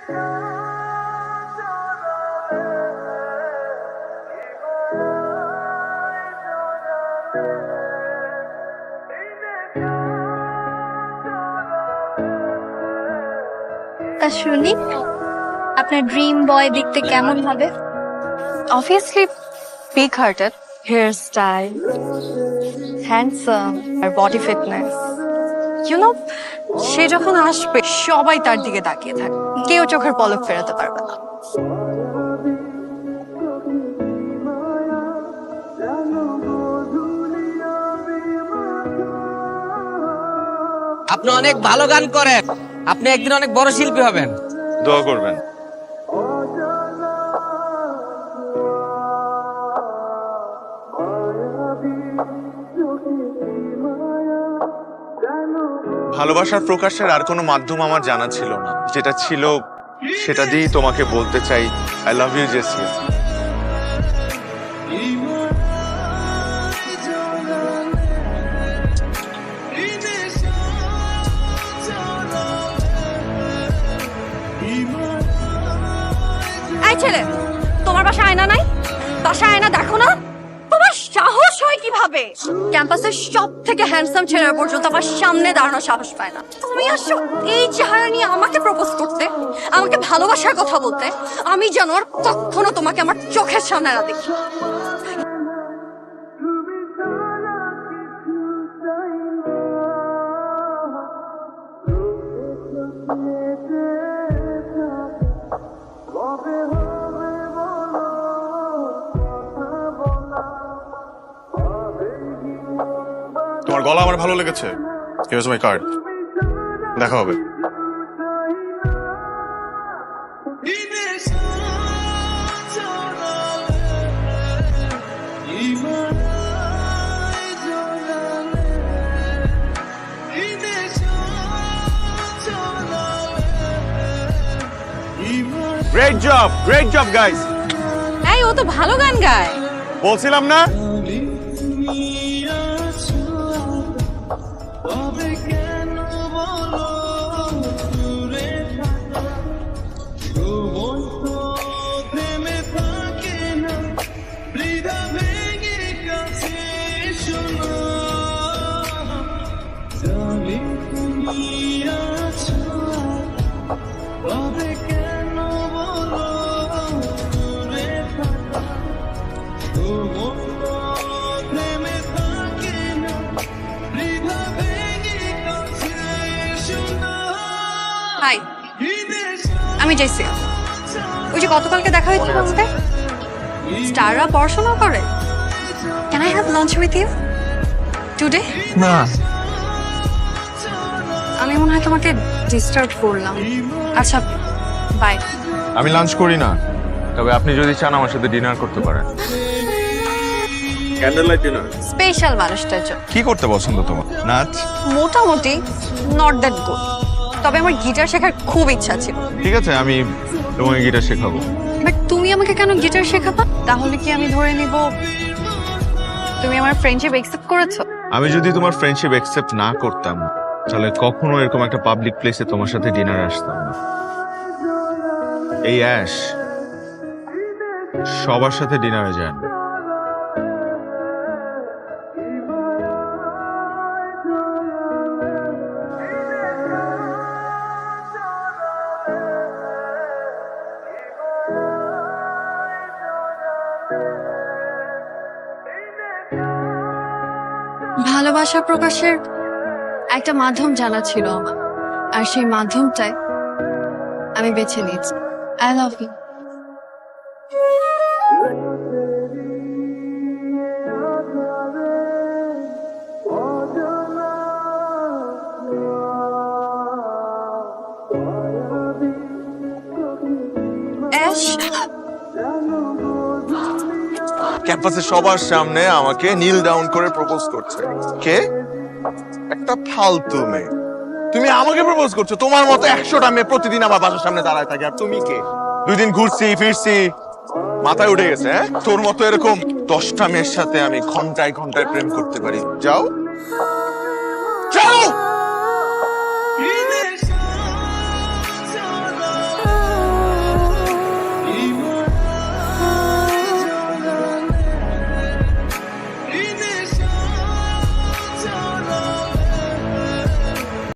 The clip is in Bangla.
তা শুনি আপনার ড্রিম বয় দেখতে কেমন হবে? Obviously big hearted, hairstyle, handsome, R body fitness. You know, সে যখন আসবে সবাই তার দিকে তাকিয়ে থাকে, কেউ চোখের পলক ফেরাতে পারবে না। আপনি অনেক ভালো গান করেন, আপনি একদিন অনেক বড় শিল্পী হবেন। দোয়া করবেন। ভালোবাসার প্রকাশের আর কোনো মাধ্যম আমার জানা ছিল না, যেটা ছিল সেটা দিয়েই তোমাকে বলতে চাই আই লাভ ইউ জেসি। এই ছেলে, তোমার বাসায় আয়না নাই? বাসায় আয়না দেখো না? তোমার সাহস হয় কিভাবে? ক্যাম্পাসের সব থেকে হ্যান্ডসাম ছেলেরা পর্যন্ত আমার সামনে দাঁড়ানোর সাহস পায় না। তুমি আসছো এই চেহারা নিয়ে আমাকে প্রপোজ করতে, আমাকে ভালোবাসার কথা বলতে। আমি যেন আর কখনো তোমাকে আমার চোখের সামনে না দেখি। তোমার গলা আমার ভালো লেগেছে। হিয়ার্স মাই কার্ড। দেখা হবে। Great job guys. এই ও তো ভালো গান গায়। বলছিলাম না? হাই, আমি জেসি। ওই যে গতকালকে দেখা হয়েছিল আমাদের, স্টাররা পড়াশোনা করে। Can I have lunch with you today? না। আমি মনে হয় তোমাকে ডিস্টার্ব করলাম। আচ্ছা, বাই। আমি লাঞ্চ করি না, তবে আপনি যদি চান আমার সাথে ডিনার করতে পারেন। Candle light dinner. স্পেশাল মানুষটার জন্য। কি করতে পছন্দ তোমার? নাচ? মোটামুটি, নট দ্যাট গুড। তবে আমার গিটার শেখার খুব ইচ্ছা ছিল। ঠিক আছে, আমি তোমাকে গিটার শেখাবো। বাট তুমি আমাকে কেন গিটার শেখাবা? তাহলে কি আমি ধরে নিব তুমি আমার ফ্রেন্ডশিপ একসেপ্ট করেছো? আমি যদি তোমার ফ্রেন্ডশিপ একসেপ্ট না করতাম, তাহলে কখনো এরকম একটা পাবলিক প্লেসে তোমার সাথে ডিনার আসতাম না। এই অ্যাশ সবার সাথে ডিনারে যায় না। ভালোবাসা প্রকাশের একটা মাধ্যম জানা ছিল আমার, আর সেই মাধ্যমটাই আমি বেছে নিয়েছি। I love you. ক্যাম্পাসে সবার সামনে আমাকে নীল ডাউন করে প্রপোজ করছে। কে? একটা ফালতু মেয়ে। তুমি আমাকে প্রপোজ করছো? তোমার মতো 100টা মেয়ে প্রতিদিন আমার বাসার সামনে দাঁড়ায় থাকে, আর তুমি কে? 2 দিন ঘুরছি ফিরছি, মাথায় উঠে গেছে। তোর মতো এরকম 10টা মেয়ের সাথে আমি ঘন্টায় ঘন্টায় প্রেম করতে পারি? যাও।